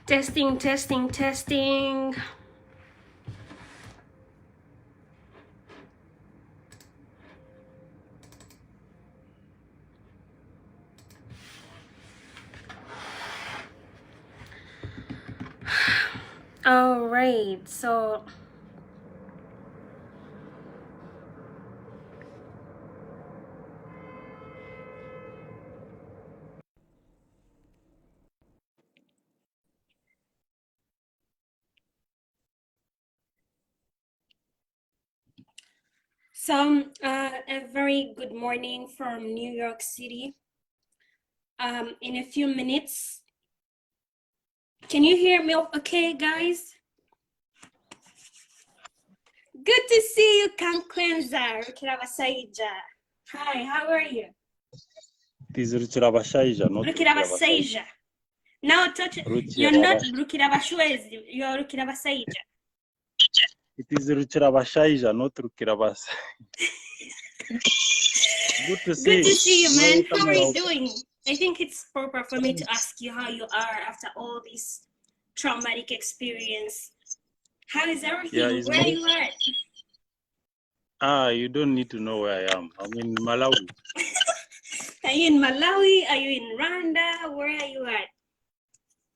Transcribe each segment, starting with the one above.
Testing, testing, testing. All right, so a very good morning from New York City. In a few minutes, can you hear me okay, guys? Good to see you, kakwenza. Rukirabasaija. Hi, how are you? It is Rukirabasaija, not Rukirabasaija. Now touch. You're not Rukirabashwezi, you're Rukirabasaija. It is Rukirabasaija, not Rukirabas. Good to see you. Good to see you, man. How are you doing? I think it's proper for me to ask you how you are after all this traumatic experience. How is everything? Yeah, Where are you at? You don't need to know where I am. I'm in Malawi. Are you in Malawi? Are you in Rwanda? Where are you at?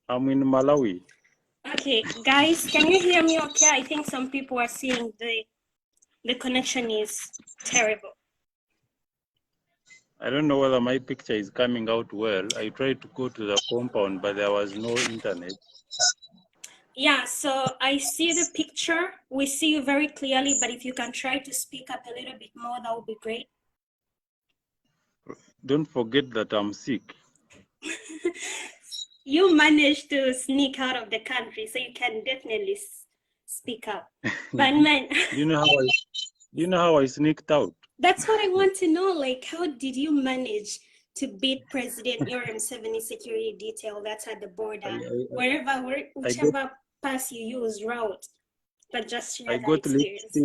I'm in Malawi. Okay, guys, can you hear me okay? I think some people are saying the connection is terrible. I don't know whether my picture is coming out well. I tried to go to the compound, but there was no internet. Yeah, so I see the picture. We see you very clearly, but if you can try to speak up a little bit more, that would be great. Don't forget that I'm sick. You managed to sneak out of the country, so you can definitely speak up. But man, you know how I sneaked out? That's what I want to know. Like, how did you manage to beat President Yoweri Museveni security detail that's at the border, whichever pass you use, route, but just share that experience.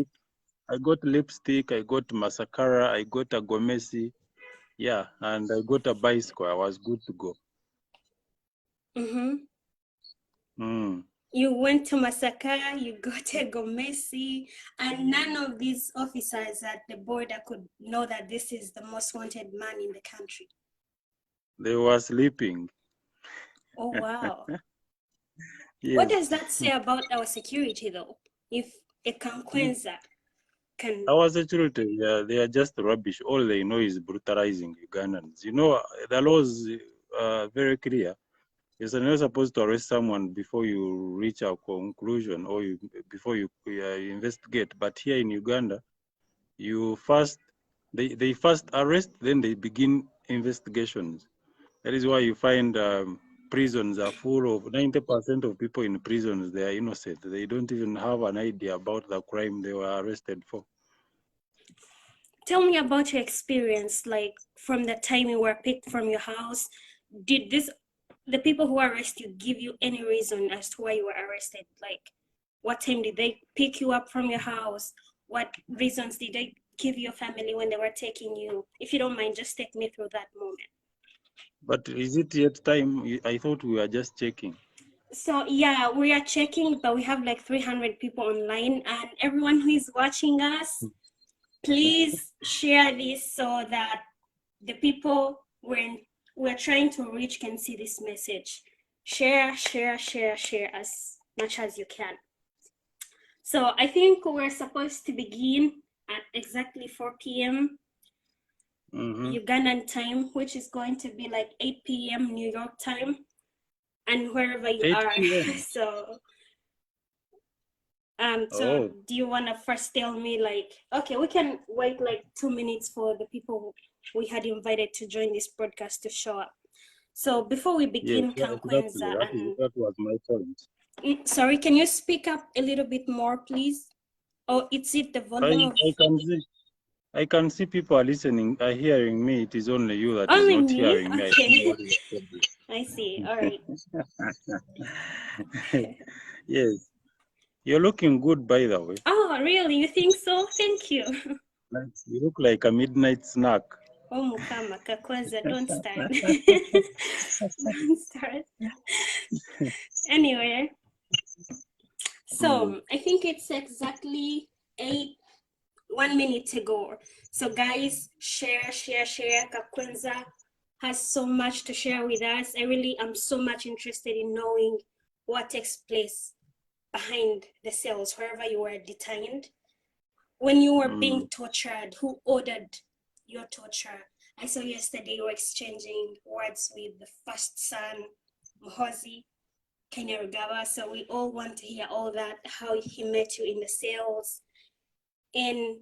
I got lipstick, I got masakara, I got a gomesi, yeah, and I got a bicycle. I was good to go. You went to Masakara, you got a gomesi, and none of these officers at the border could know that this is the most wanted man in the country. They were sleeping. Oh, wow. Yes. What does that say about our security, though? If a kakwenza can... Our security, they are just rubbish. All they know is brutalizing Ugandans. You know, the law is very clear. You're not supposed to arrest someone before you reach a conclusion or before you investigate. But here in Uganda, they first arrest, then they begin investigations. That is why you find prisons are full of 90% of people in prisons. They are innocent. They don't even have an idea about the crime they were arrested for. Tell me about your experience, like from the time you were picked from your house. Did the people who arrest you give you any reason as to why you were arrested? Like, what time did they pick you up from your house? What reasons did they give your family when they were taking you? If you don't mind, just take me through that moment. But is it yet time? I thought we were just checking. So yeah, we are checking, but we have like 300 people online, and everyone who is watching us, please share this so that the people we're trying to reach can see this message. Share as much as you can. So I think we're supposed to begin at exactly 4 p.m. Ugandan time, which is going to be like 8 p.m. New York time, and wherever you are. So do you want to first tell me, like, okay, we can wait like 2 minutes for the people we had invited to join this broadcast to show up. So before we begin, yes, exactly. That was my point. Sorry, can you speak up a little bit more, please? Or is it the volume? I can see people are listening, are hearing me. It is only you that is not hearing me. Okay. I see. All right. Yes. You're looking good, by the way. Oh, really? You think so? Thank you. You look like a midnight snack. Oh, Mukama, kakwenza, don't start. Don't start. Anyway, so I think it's exactly 1 minute to go. So guys, share. Kakwenza has so much to share with us. I really am so much interested in knowing what takes place behind the cells, wherever you were detained. When you were being tortured, who ordered your torture? I saw yesterday you were exchanging words with the first son, Mhozi Kainerugaba. So we all want to hear all that, how he met you in the cells, and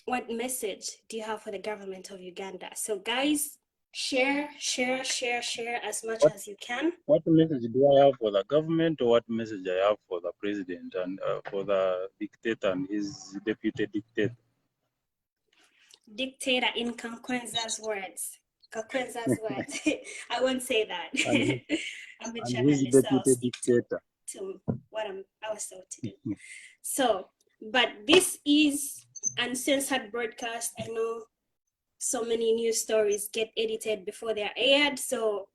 what message do you have for the government of Uganda? So guys, share as much as you can. What message do I have for the government, or what message I have for the president and for the dictator and his deputy dictator? Dictator in Kakwenza's words. Kakwenza's words. I won't say that. I'm a And his journalist, so I'll deputy stick dictator. to what I was told to do. So, but this is uncensored broadcast. I know so many news stories get edited before they're aired, so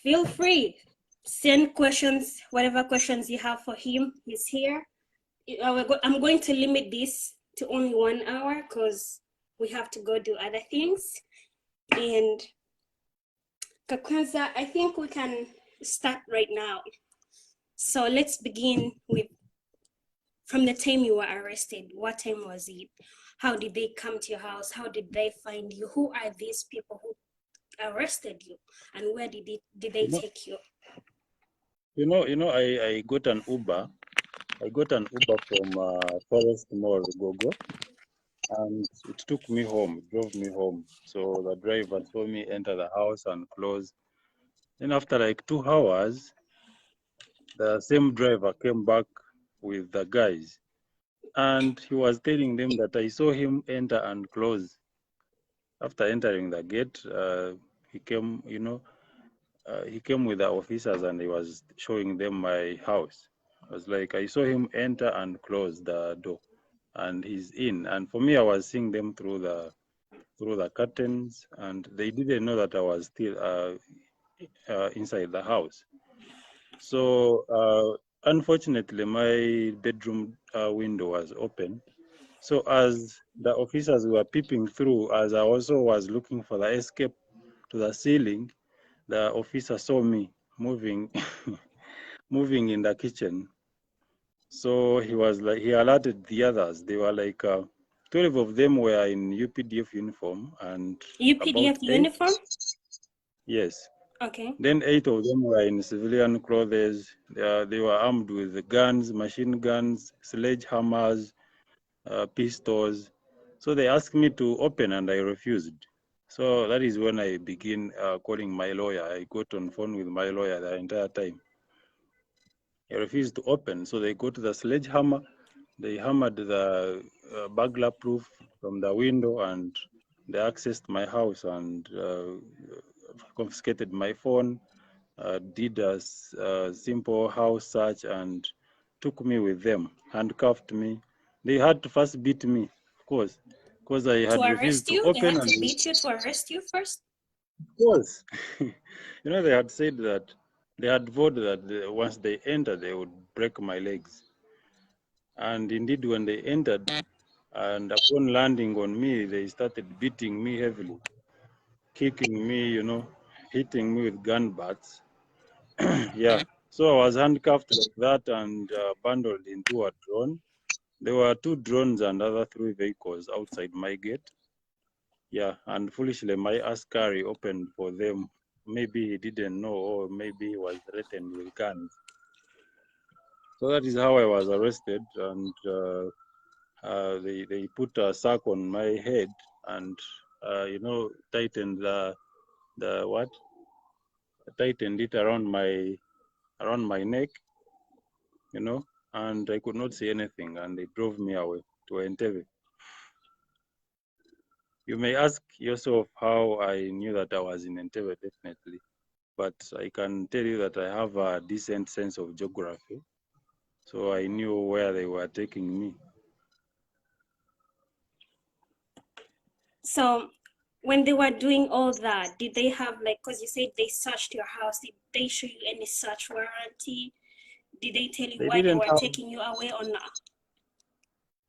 feel free, send questions, whatever questions you have for him. He's here. I'm going to limit this to only 1 hour because we have to go do other things. And Kakwenza, I think we can start right now. So let's begin with, from the time you were arrested, what time was it? How did they come to your house? How did they find you? Who are these people who arrested you? And where did they take you? I got an Uber. I got an Uber from Forest Mall, Gogo, and it took me home, drove me home. So the driver saw me enter the house and close. Then after like 2 hours, the same driver came back with the guys, and he was telling them that I saw him enter and close. After entering the gate, he came, he came with the officers and he was showing them my house. I was like, I saw him enter and close the door, and he's in. And for me, I was seeing them through the curtains, and they didn't know that I was still inside the house. So unfortunately, my bedroom window was open. So as the officers were peeping through, as I also was looking for the escape to the ceiling, the officer saw me moving moving in the kitchen. So he was like, he alerted the others. They were like 12 of them were in UPDF uniform, and UPDF about 8. uniform? Yes. Okay. Then 8 of them were in civilian clothes. They were armed with guns, machine guns, sledgehammers, pistols. So they asked me to open, and I refused. So that is when I began calling my lawyer. I got on phone with my lawyer the entire time. I refused to open, so they got the sledgehammer. They hammered the burglar proof from the window, and they accessed my house and confiscated my phone, did a simple house search, and took me with them, handcuffed me. They had to first beat me, of course, because I had refused arrest to you? They open. had And to beat you to arrest you first? of course, they had said that they had vowed that once they entered, they would break my legs. And indeed, when they entered, and upon landing on me, they started beating me heavily, kicking me, hitting me with gun butts. Yeah. So I was handcuffed like that and bundled into a drone. There were 2 drones and other 3 vehicles outside my gate. Yeah. And foolishly, my askari opened for them. Maybe he didn't know, or maybe he was threatened with guns. So that is how I was arrested. And they put a sack on my head and, tightened the what? Tightened it around my neck, and I could not say anything, and they drove me away to Entebbe. You may ask yourself how I knew that I was in Entebbe, definitely, but I can tell you that I have a decent sense of geography, so I knew where they were taking me. So when they were doing all that, did they have like, because you said they searched your house, did they show you any search warranty? Did they tell you They why they didn't were have. taking you away or not?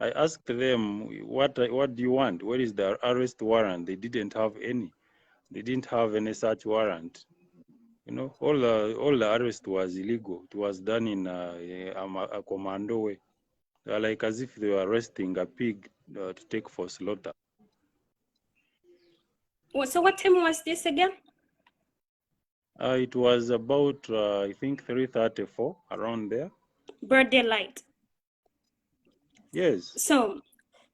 I asked them, what do you want? Where is the arrest warrant? They didn't have any. They didn't have any such warrant. You know, all the arrest was illegal. It was done in a commando way. Like as if they were arresting a pig to take for slaughter. So what time was this again? It was about, I think, 3:34, around there. Broad daylight. Yes. So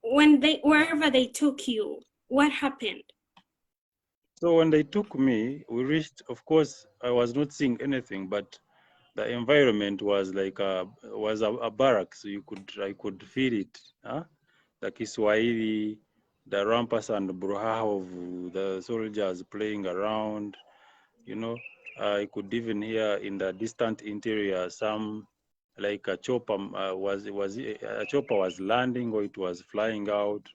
wherever they took you, what happened? So when they took me, we reached, of course, I was not seeing anything, but the environment was like a barrack, so I could feel it. Huh? The Kiswahili, the rampas and bruha of the soldiers playing around. You know, I could even hear in the distant interior some like a chopper a chopper was landing or it was flying out.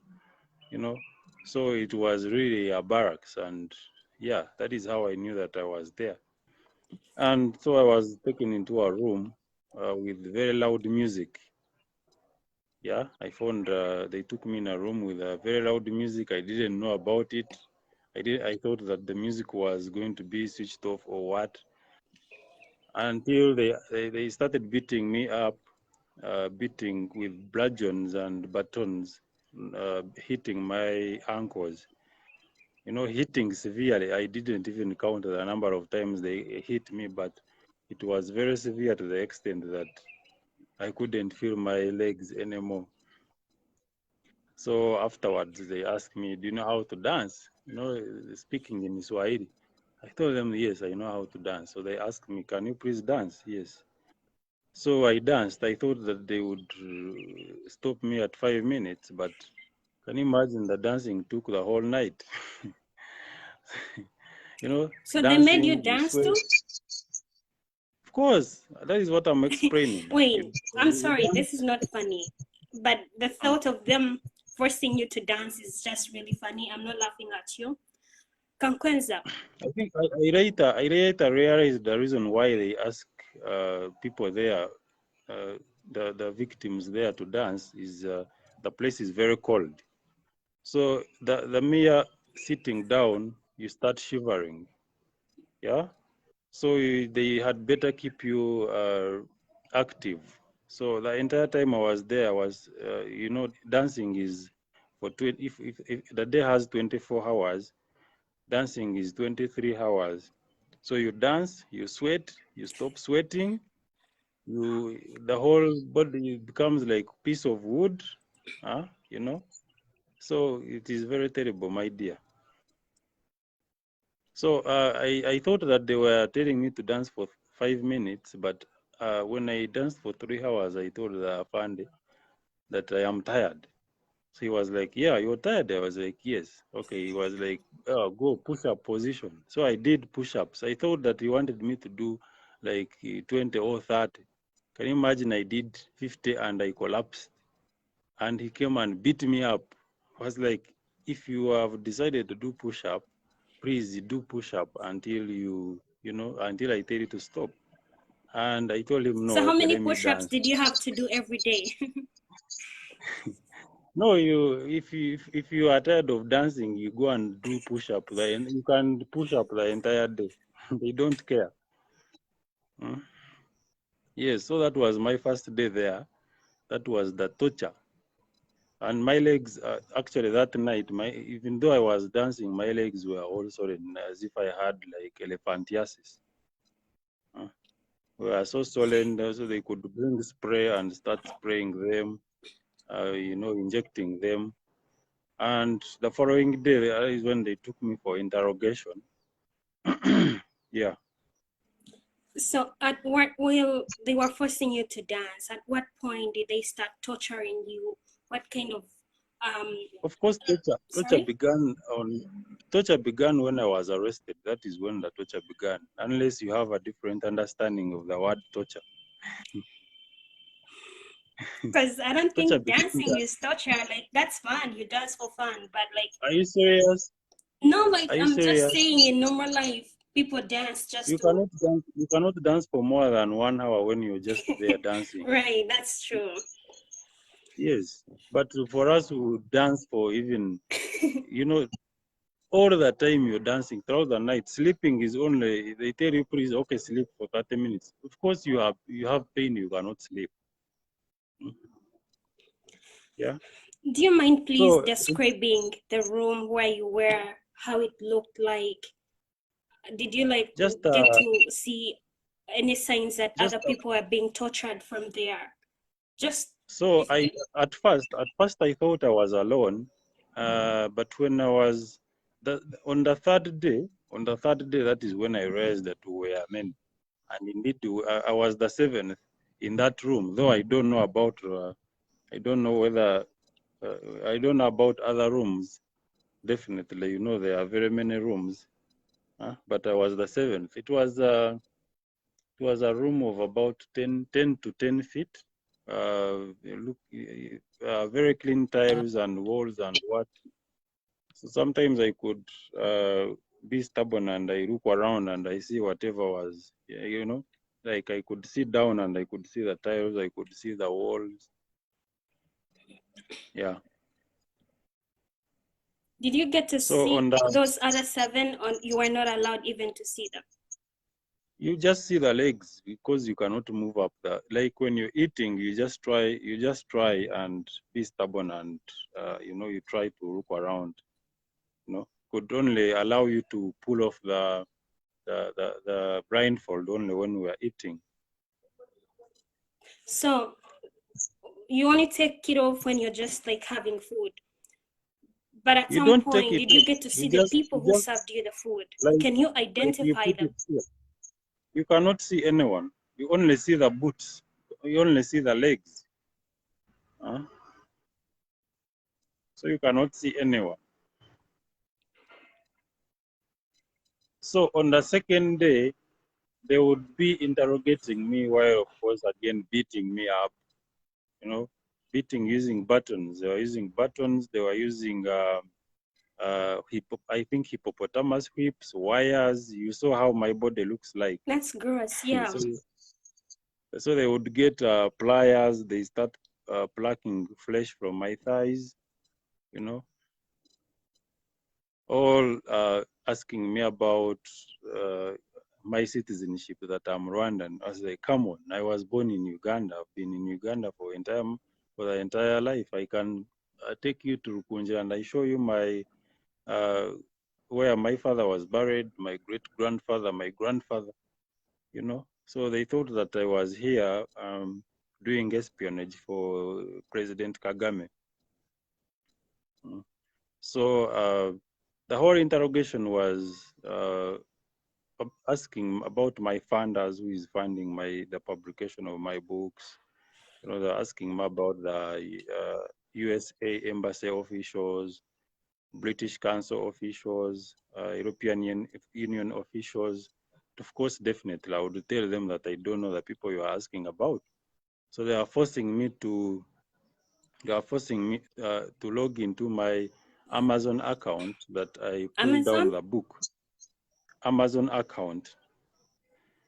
You know, so it was really a barracks, and yeah, that is how I knew that I was there. And so I was taken into a room with very loud music. Yeah, I found they took me in a room with very loud music. I didn't know about it. I thought that the music was going to be switched off or what, until they started beating me up, beating with bludgeons and batons, hitting my ankles. You know, hitting severely. I didn't even count the number of times they hit me, but it was very severe to the extent that I couldn't feel my legs anymore. So afterwards, they asked me, "Do you know how to dance?" You know, speaking in Swahili. I told them, "Yes, I know how to dance." So they asked me, "Can you please dance?" Yes. So I danced. I thought that they would stop me at 5 minutes, but can you imagine the dancing took the whole night? You know, So they made you dancing, you dance sweat. too? Of course, that is what I'm explaining. Wait, I'm sorry, this is not funny. But the thought of them forcing you to dance is just really funny. I'm not laughing at you. Kakwenza. I think I later realized the reason why they ask people there, uh, the victims there to dance is the place is very cold. So the mere sitting down, you start shivering. Yeah. So they had better keep you active. So the entire time I was there, I was, dancing is for 20, if the day has 24 hours, dancing is 23 hours. So you dance, you sweat, you stop sweating, the whole body becomes like piece of wood, you know. So it is very terrible, my dear. So I thought that they were telling me to dance for 5 minutes, but when I danced for 3 hours, I told the Afande that I am tired. So he was like, "Yeah, you're tired." I was like, "Yes." Okay. He was like, "Oh, go push up position." So I did push ups. I thought that he wanted me to do like 20 or 30. Can you imagine? I did 50 and I collapsed. And he came and beat me up. I was like, "If you have decided to do push up, please do push up until until I tell you to stop." And I told him, So "No, how okay, many let me push-ups dance." did you have to do every day? No, if you are tired of dancing, you go and do push up. You can push up the entire day. They don't care. Mm. Yes, so that was my first day there. That was the torture. And my legs, actually that night, even though I was dancing, my legs were all swollen as if I had like elephantiasis. Uh, were so swollen, so they could bring spray and start spraying them, injecting them. And the following day is when they took me for interrogation. Yeah. So at what will they were forcing you to dance? At what point did they start torturing you? What kind of um Of course, torture sorry? began torture began when I was arrested. That is when the torture began, unless you have a different understanding of the word torture. Because I don't Torture think became dancing is torture. Like, that's fun. You dance for fun. But, like, Are you serious? no, like, Are you I'm just serious? saying in normal life, people dance just You to. cannot dance. You cannot dance for more than 1 hour when you're just there dancing. Right, that's true. Yes, but for us who dance for even, you know, all the time you're dancing throughout the night. Sleeping is only, they tell you, please, okay, sleep for 30 minutes. Of course, you have pain, you cannot sleep. Yeah. Do you mind please So describing the room where you were, how it looked like? Did you like just get to see any signs that just other people are being tortured from there? Just so if I at first I thought I was alone, but when I was on the third day, that is when I realized that we were men, and indeed I was the seventh in that room. Though I don't know about, I don't know whether, I don't know about other rooms. Definitely, there are very many rooms, but I was the seventh. It was a room of about 10 to 10 feet. Very clean tiles and walls and what. So sometimes I could be stubborn and I look around and I see whatever was, like I could sit down and I could see the tiles, I could see the walls. Yeah. did you get to So on see the, those other seven, or you were not allowed even to see them? you just see the legs because you cannot move up like when you're eating, you just try and be stubborn and, you try to look around, could only allow you to pull off the blindfold only when we are eating. So you only take it off when you're just like having food. But at You some don't take point, it did you off. get to You see the just, people you who just served you the food? like, Can you you identify put it them? here. You cannot see anyone. You only see the boots. You only see the legs. Huh? So you cannot see anyone. So on the second day, they would be interrogating me while, of course, again beating me up. Beating using buttons. They were using buttons. They were using, I think, hippopotamus whips, wires. You saw how my body looks like. That's gross, yeah. So they would get pliers. They start plucking flesh from my thighs. You know, all asking me about my citizenship, that I'm Rwandan. I was like, come on, I was born in Uganda. I've been in Uganda for the entire life. I can take you to Rukunja and I show you my where my father was buried, my great grandfather, my grandfather. So they thought that I was here doing espionage for President Kagame. So the whole interrogation was asking about my funders, who is funding the publication of my books. They're asking me about the USA embassy officials, British Council officials, European Union officials. Of course, definitely, I would tell them that I don't know the people you are asking about. So they are forcing me to log into my Amazon account that I pull down Amazon? the book. Amazon account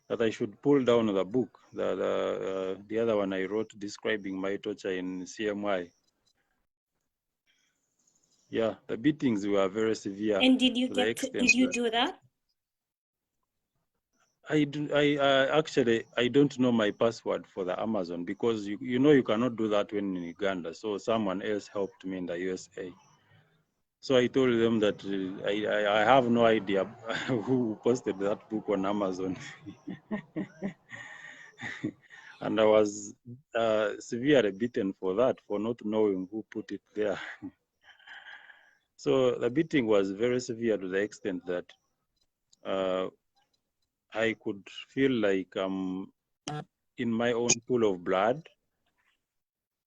that I should pull down the book, the other one I wrote describing my torture in CMY. Yeah, the beatings were very severe. And To the extent did you that do that? I don't know my password for the Amazon, because you cannot do that when in Uganda. So someone else helped me in the USA. So I told them that I have no idea who posted that book on Amazon. And I was severely beaten for that, for not knowing who put it there. So the beating was very severe to the extent that I could feel like I'm in my own pool of blood.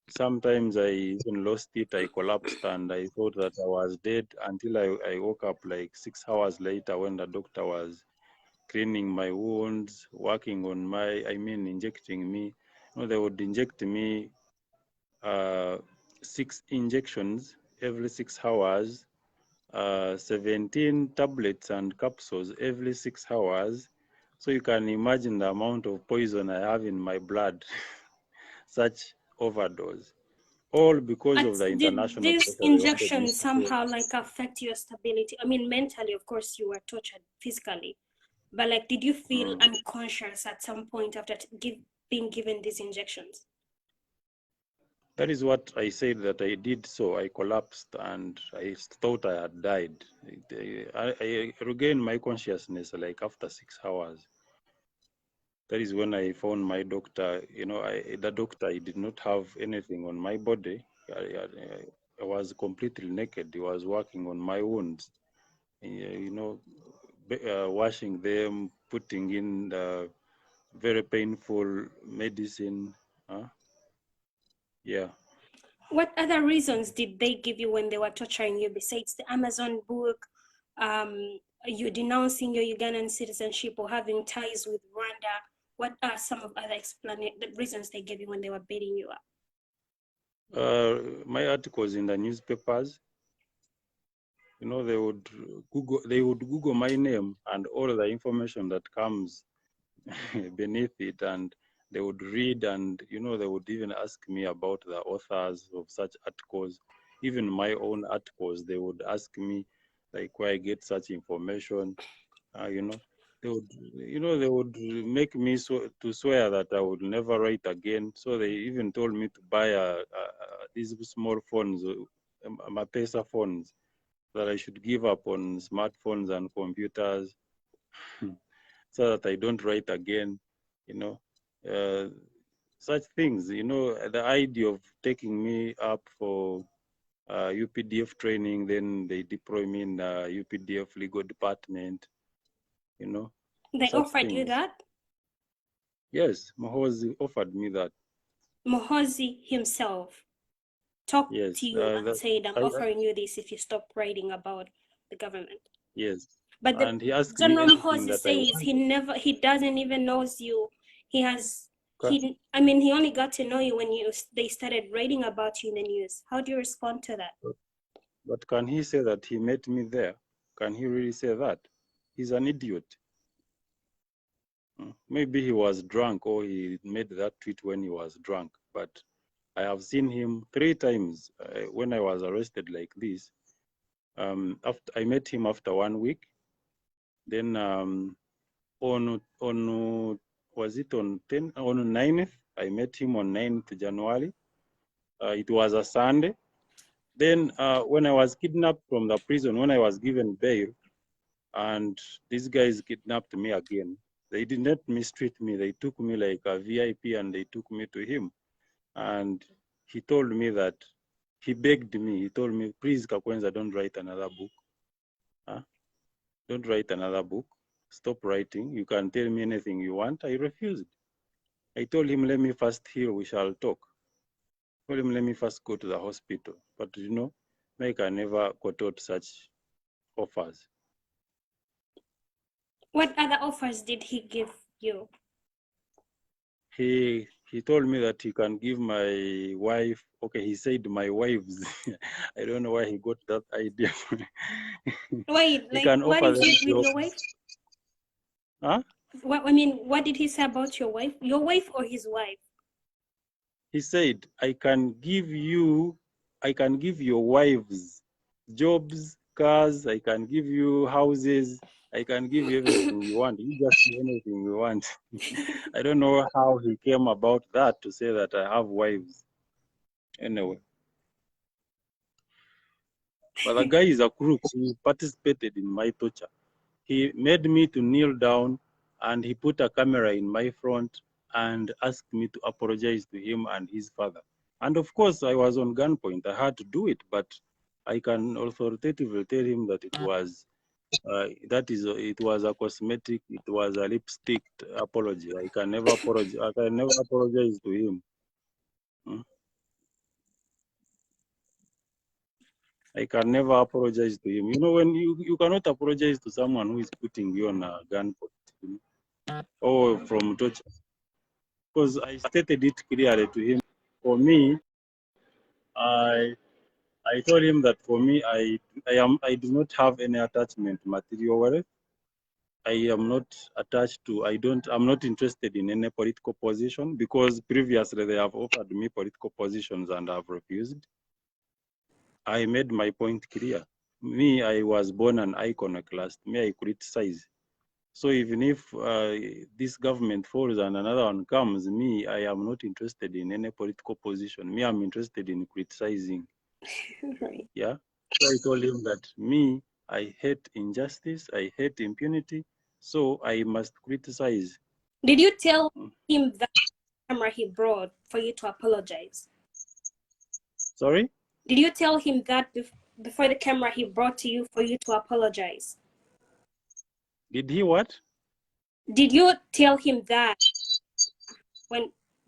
Sometimes I even lost it. I collapsed and I thought that I was dead, until I woke up like 6 hours later when the doctor was cleaning my wounds, working on injecting me. They would inject me 6 injections every 6 hours, 17 tablets and capsules every 6 hours. So you can imagine the amount of poison I have in my blood, such overdose, all because of the But did international this pressure they wanted me injection to fail. somehow like affect your stability? I mean, mentally, of course, you were tortured physically, but like, did you feel unconscious at some point after being given these injections? That is what I said that I did. So I collapsed and I thought I had died. I regained my consciousness like after 6 hours. That is when I found my doctor. You know, the doctor, he did not have anything on my body. I was completely naked. He was working on my wounds, you know, washing them, putting in the very painful medicine. Yeah. What other reasons did they give you when they were torturing you besides the Amazon book, you denouncing your Ugandan citizenship or having ties with Rwanda? What are some of other the reasons they gave you when they were beating you up? My articles in the newspapers, you know, they would Google my name and all the information that comes beneath it, and they would read, and you know, they would even ask me about the authors of such articles. Even my own articles, they would ask me like where I get such information. You know, they would make me to swear that I would never write again. So they even told me to buy these small phones, Mapesa phones, that I should give up on smartphones and computers so that I don't write again, you know. Such things, you know, the idea of taking me up for UPDF training, then they deploy me in the UPDF legal department, you know, They such offered you things. that? Yes, Mohozi offered me that. Mohozi himself talked to Yes, you and said, I'm I, offering you this if you stop writing about the government. yes, But the and he asked me General anything Mohozi that I says wanted. he doesn't even knows you. I mean, he only got to know you when they started writing about you in the news. How do you respond to that? But can he say that he met me there? Can he really say that? He's an idiot. Maybe he was drunk, or he made that tweet when he was drunk. But I have seen him 3 times when I was arrested like this. After I met him after 1 week. Then on was it on 9th? I met him on 9th January. It was a Sunday. Then when I was kidnapped from the prison, when I was given bail, and these guys kidnapped me again. They did not mistreat me. They took me like a VIP, and they took me to him. And he told me that, he begged me. He told me, please, Kakwenza, don't write another book. Don't write another book. Stop writing. You can tell me anything you want. I refused. I told him, let me first heal, we shall talk. I told him, let me first go to the hospital. But you know, Mike, I never got out such offers. What other offers did he give you? He told me that he can give my wife, okay, he said my wives. I don't know where he got that idea. Wait, He like, can what offer is them it with your jobs. wife? Huh? What did he say about your wife? Your wife or his wife? He said, I can give your wives jobs, cars, I can give you houses, I can give you everything you want. You just do anything you want. I don't know how he came about that to say that I have wives. Anyway. But the guy is a crook. He participated in my torture. He made me to kneel down, and he put a camera in my front and asked me to apologize to him and his father. And of course, I was on gunpoint. I had to do it, but I can authoritatively tell him that it was it was a cosmetic, it was a lipstick apology. I can never apologize. I can never apologize to him. I can never apologize to him. You know, when you cannot apologize to someone who is putting you on a gunpoint, you know, or from torture. Because I stated it clearly to him. For me, I told him that for me, I do not have any attachment material wealth. I am not attached to, I'm not interested in any political position because previously they have offered me political positions and I've refused. I made my point clear. Me, I was born an iconoclast. Me, I criticize. So even if this government falls and another one comes, me, I am not interested in any political position. Me, I'm interested in criticizing. Right. Yeah. So I told him that me, I hate injustice, I hate impunity, so I must criticize. Did you tell him that camera he brought for you to apologize? Sorry? Did you tell him that before the camera he brought to you for you to apologize? Did he what? Did you tell him that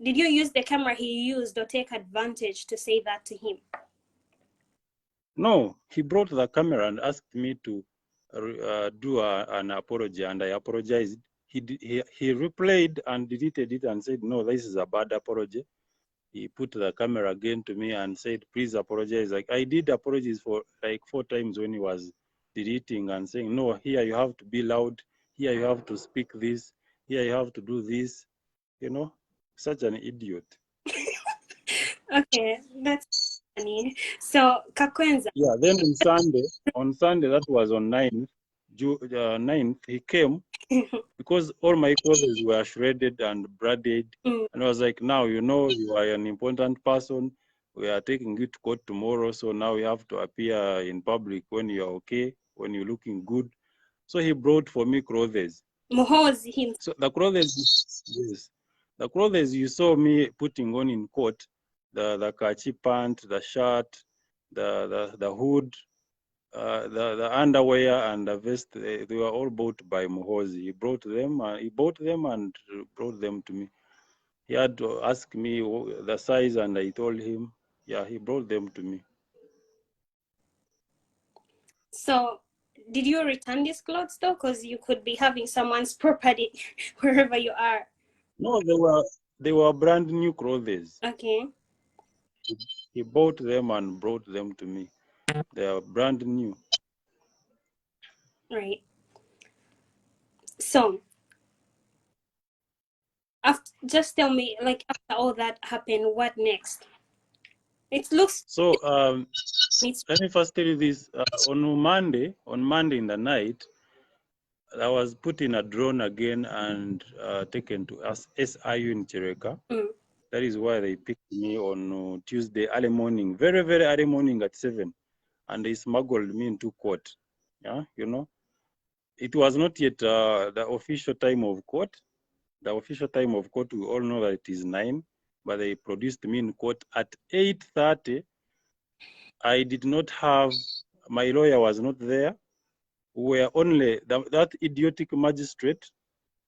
did you use the camera he used or take advantage to say that to him? No, he brought the camera and asked me to do an apology, and I apologized. He replayed and deleted it and said, no, this is a bad apology. He put the camera again to me and said, please apologize. Like I did apologies for like 4 times when he was deleting and saying, no, here you have to be loud. Here you have to speak this. Here you have to do this. You know, such an idiot. Okay, that's funny. So, kakwenza. Yeah, then on Sunday, that was on 9th, 9th, he came because all my clothes were shredded and braided. And I was like, now, you know, you are an important person. We are taking you to court tomorrow. So now you have to appear in public when you're okay, when you're looking good. So he brought for me clothes. Mohozi him. So the clothes, yes, the clothes you saw me putting on in court, the khaki pant, the shirt, the hood, the underwear and the vest, they were all bought by Muhozi. He bought them and brought them to me. He had to ask me the size and I told him, yeah, he brought them to me. So, did you return these clothes though? Because you could be having someone's property wherever you are. No, they were brand new clothes. Okay. He bought them and brought them to me. They are brand new. Right. So, just tell me, like after all that happened, what next? It looks. So let me first tell you this. On Monday in the night, I was put in a drone again and taken to SIU in Chireka. That is why they picked me on Tuesday early morning, very, very early morning at 7. And they smuggled me into court. Yeah, you know. It was not yet the official time of court. The official time of court, we all know that it is 9, but they produced me in court at 8:30. I did not have, my lawyer was not there. We were only that idiotic magistrate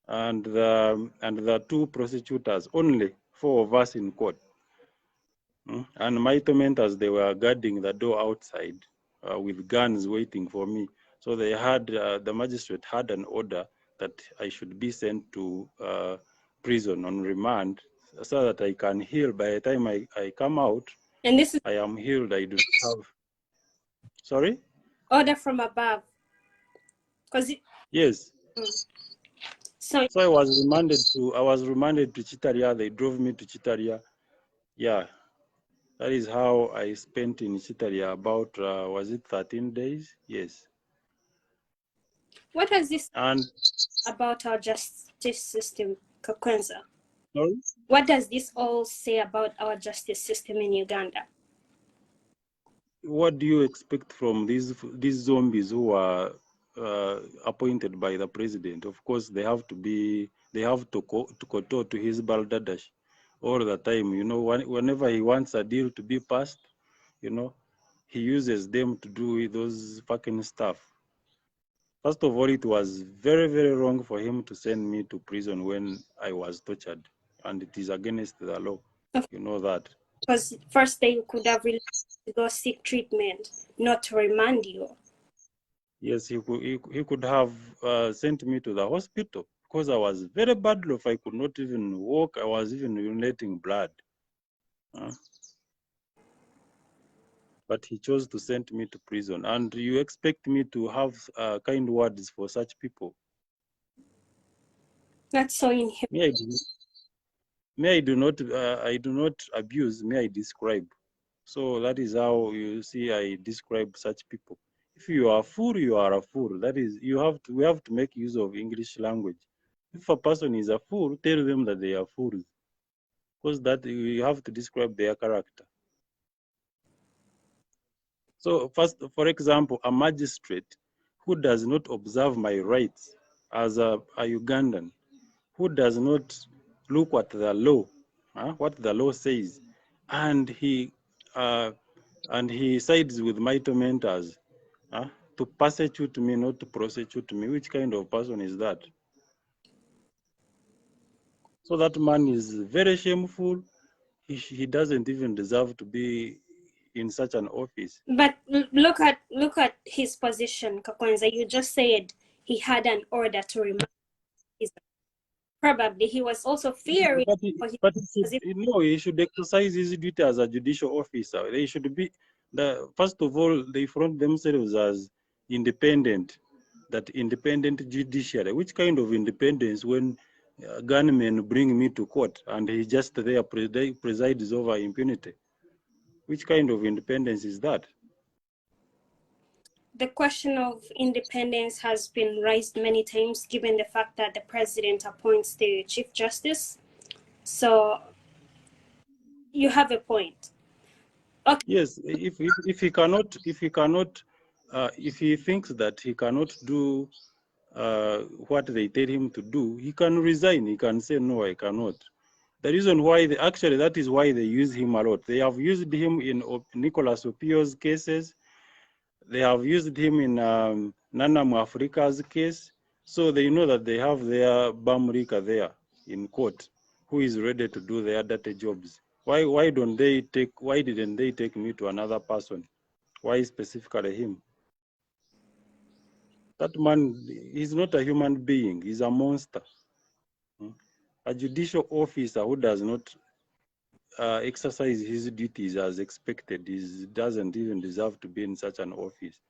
and the 2 prosecutors, only 4 of us in court. And my tormentors, they were guarding the door outside with guns waiting for me. So they had, the magistrate had an order that I should be sent to prison on remand so that I can heal. By the time I come out, And this is I am healed. I do not have, sorry? order from above. Because Yes. So I was remanded to Chitaria. They drove me to Chitaria. Yeah. That is how I spent in Chitaria about, was it 13 days? Yes. what does this And about our justice system, Kakwenza? sorry? What does this all say about our justice system in Uganda? What do you expect from these zombies who are appointed by the president? Of course, they have to kowtow to his balderdash all the time. You know, whenever he wants a deal to be passed, you know, he uses them to do those fucking stuff. First of all, it was very, very wrong for him to send me to prison when I was tortured, and it is against the law. You know that. Because first they could have really to go seek treatment, not to remand you. Yes, he could have sent me to the hospital because I was very badly off. I could not even walk. I was even urinating blood. but he chose to send me to prison. And you expect me to have kind words for such people? That's so inhuman. Me, I do not abuse. Me, I describe. So that is how you see I describe such people. If you are a fool, you are a fool. That is, we have to make use of English language. If a person is a fool, tell them that they are fools, because that you have to describe their character. So first, for example, a magistrate who does not observe my rights as a Ugandan, who does not look at the law, what the law says, and he sides with my tormentors to persecute me, not to prosecute me. Which kind of person is that? So that man is very shameful. He doesn't even deserve to be in such an office. But look at his position, Kakwenza. You just said he had an order to remain. Probably he was also fearing for his position. He should exercise his duty as a judicial officer. They should be first of all, they front themselves as independent, that independent judiciary. Which kind of independence when gunmen bring me to court and he just there presides over impunity? Which kind of independence is that? The question of independence has been raised many times, given the fact that the president appoints the chief justice. So you have a point. Okay. Yes, if he thinks that he cannot do what they tell him to do, he can resign. He can say, no, I cannot. The reason why, actually, that is why they use him a lot. They have used him in Nicholas Opio's cases. They have used him in Nana Mwafrika's case. So they know that they have their Bamrika there in court, who is ready to do their dirty jobs. Why didn't they take me to another person? Why specifically him? That man is not a human being. He's a monster. A judicial officer who does not exercise his duties as expected doesn't even deserve to be in such an office.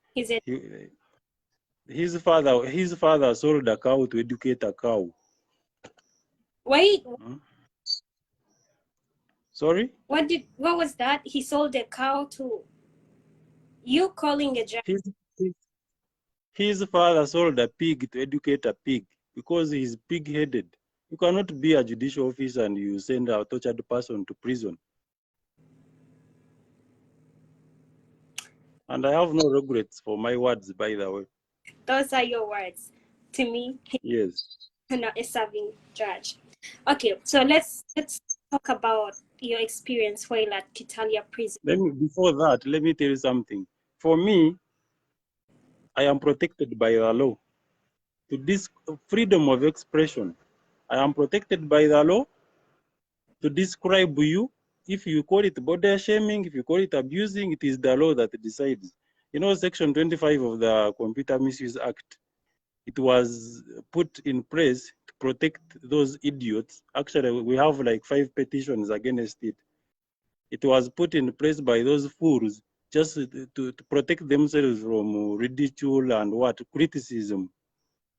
His father sold a cow to educate a cow. Wait. Sorry? What was that? He sold a cow to you calling a judge? His father sold a pig to educate a pig because he's pig-headed. You cannot be a judicial officer and you send a tortured person to prison. And I have no regrets for my words, by the way. Those are your words to me. Yes. Not a serving judge. Okay, so let's talk about your experience while at Kitalia prison. Before that, let me tell you something. For me, I am protected by the law. To this freedom of expression, I am protected by the law to describe you. If you call it body shaming, if you call it abusing, it is the law that decides. You know, Section 25 of the Computer Misuse Act, it was put in place to protect those idiots. Actually, we have like 5 petitions against it. It was put in place by those fools just to protect themselves from ridicule and criticism.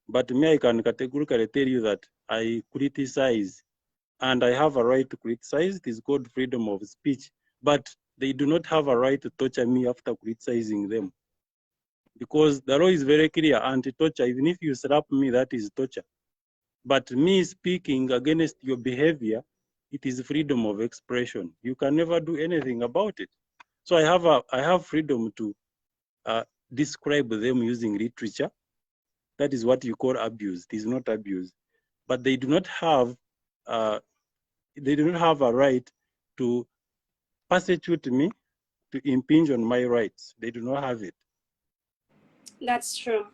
But me, I can categorically tell you that I criticize, and I have a right to criticize. It is called freedom of speech. But they do not have a right to torture me after criticizing them. Because the law is very clear, anti-torture. Even if you slap me, that is torture. But me speaking against your behavior, it is freedom of expression. You can never do anything about it. So I have freedom to describe them using literature. That is what you call abuse. It is not abuse. But they do not have a right to persecute me, to impinge on my rights. They do not have it. That's true.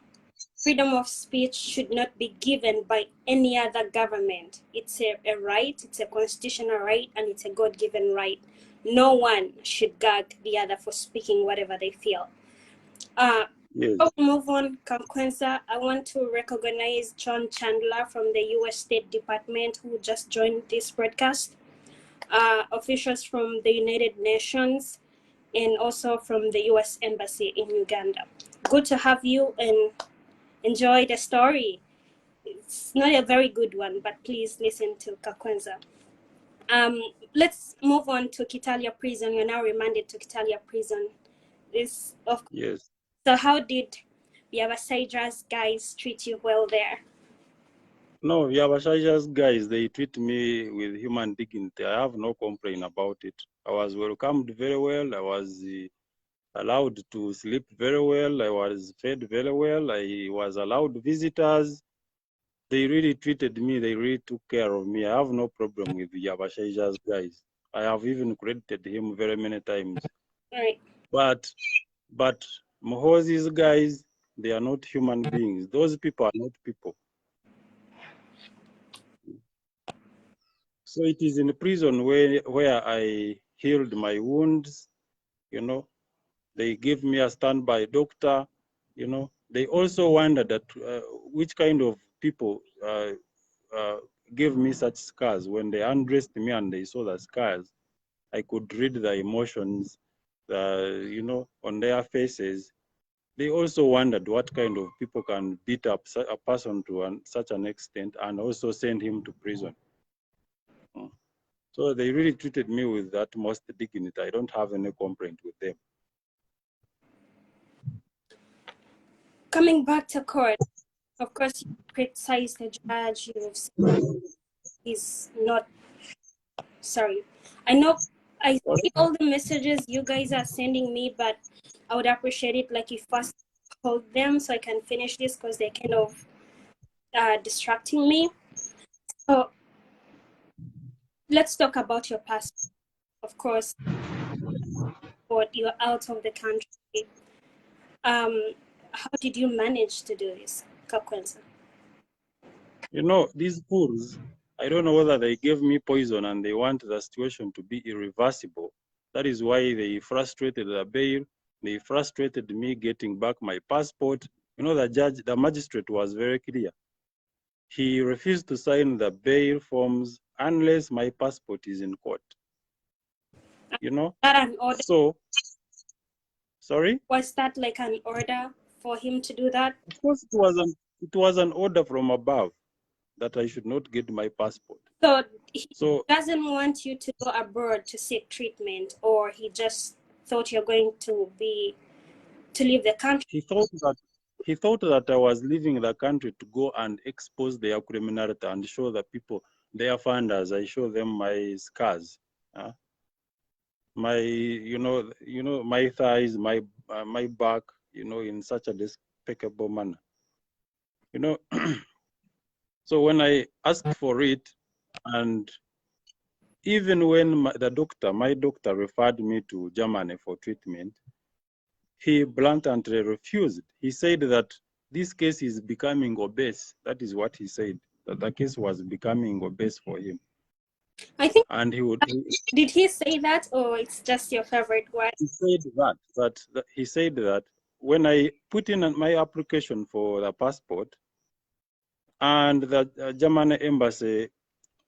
Freedom of speech should not be given by any other government. It's a right, it's a constitutional right, and it's a God-given right. No one should gag the other for speaking whatever they feel. Yes. Before we move on, Kakwenza, I want to recognize John Chandler from the U.S. State Department who just joined this broadcast. Officials from the United Nations, and also from the US Embassy in Uganda. Good to have you and enjoy the story. It's not a very good one, but please listen to Kakwenza. Let's move on to Kitalia prison. You're now remanded to Kitalia prison. Yes. So how did Yabasaija's guys treat you well there? No, Yabashaja's guys, they treat me with human dignity. I have no complaint about it. I was welcomed very well. I was allowed to sleep very well. I was fed very well. I was allowed visitors. They really treated me. They really took care of me. I have no problem with Yabashaja's guys. I have even credited him very many times. Right. But Mohozi's guys, they are not human beings. Those people are not people. So it is in the prison where I healed my wounds, you know. They gave me a standby doctor, you know. They also wondered that which kind of people gave me such scars. When they undressed me and they saw the scars, I could read the emotions, you know, on their faces. They also wondered what kind of people can beat up a person to such an extent and also send him to prison. So they really treated me with the utmost dignity. I don't have any complaint with them. Coming back to court, of course, you criticized the judge. You've said he's not sorry. I know I see all the messages you guys are sending me, but I would appreciate it like if first hold them so I can finish this because they're kind of distracting me. So let's talk about your past. Of course, but you're out of the country. How did you manage to do this, Kakwenza? You know, these fools, I don't know whether they gave me poison and they want the situation to be irreversible. That is why they frustrated the bail. They frustrated me getting back my passport. You know, the magistrate was very clear. He refused to sign the bail forms unless my passport is in court. You know? That an order? So, sorry? Was that like an order for him to do that? Of course, it was an order from above that I should not get my passport. So he doesn't want you to go abroad to seek treatment, or he just thought you're going to leave the country? He thought that I was leaving the country to go and expose their criminality and show the people, their funders. I show them my scars, my my thighs, my back, you know, in such a despicable manner, you know. So when I asked for it, and even when my doctor referred me to Germany for treatment, he bluntly refused. He said that this case is becoming obese. That is what he said, that the case was becoming obese for him. I think. And Did he say that, or it's just your favorite word? He said that he said that when I put in my application for the passport, and the German embassy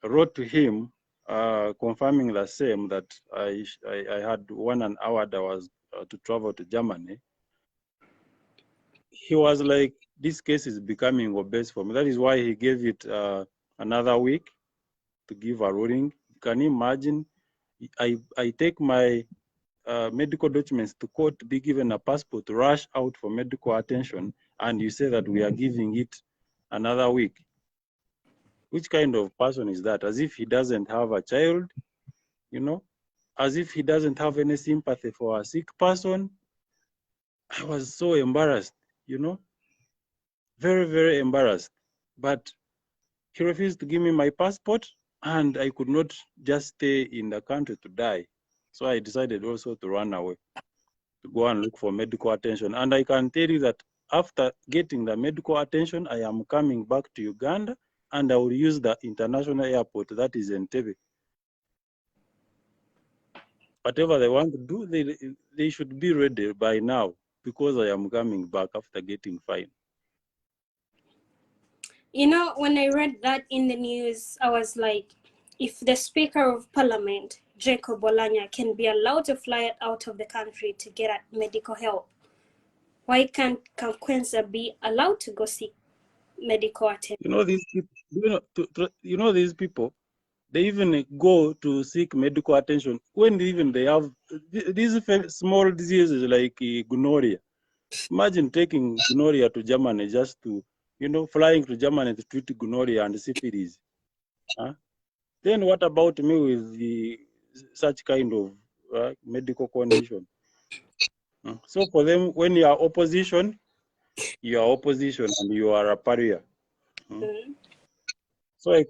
wrote to him confirming the same, that I had 1 hour that was to travel to Germany. He was like, this case is becoming obese for me. That is why he gave it another week to give a ruling. Can you imagine? I take my medical documents to court to be given a passport to rush out for medical attention, and you say that we are giving it another week. Which kind of person is that? As if he doesn't have a child, you know? As if he doesn't have any sympathy for a sick person. I was so embarrassed, you know? Very, very embarrassed. But he refused to give me my passport, and I could not just stay in the country to die. So I decided also to run away, to go and look for medical attention. And I can tell you that after getting the medical attention, I am coming back to Uganda, and I will use the international airport that is Entebbe. Whatever they want to do, they should be ready by now, because I am coming back after getting fined. You know, when I read that in the news, I was like, if the Speaker of Parliament Jacob Olanya can be allowed to fly out of the country to get medical help, why can't kakwenza be allowed to go seek medical attention? You know these people. You know these people. They even go to seek medical attention when even they have these small diseases like gonorrhea. Imagine taking gonorrhea to Germany just to, flying to Germany to treat gonorrhea and syphilis. Huh? Then what about me with such kind of medical condition? So for them, when you are opposition and you are a pariah. So I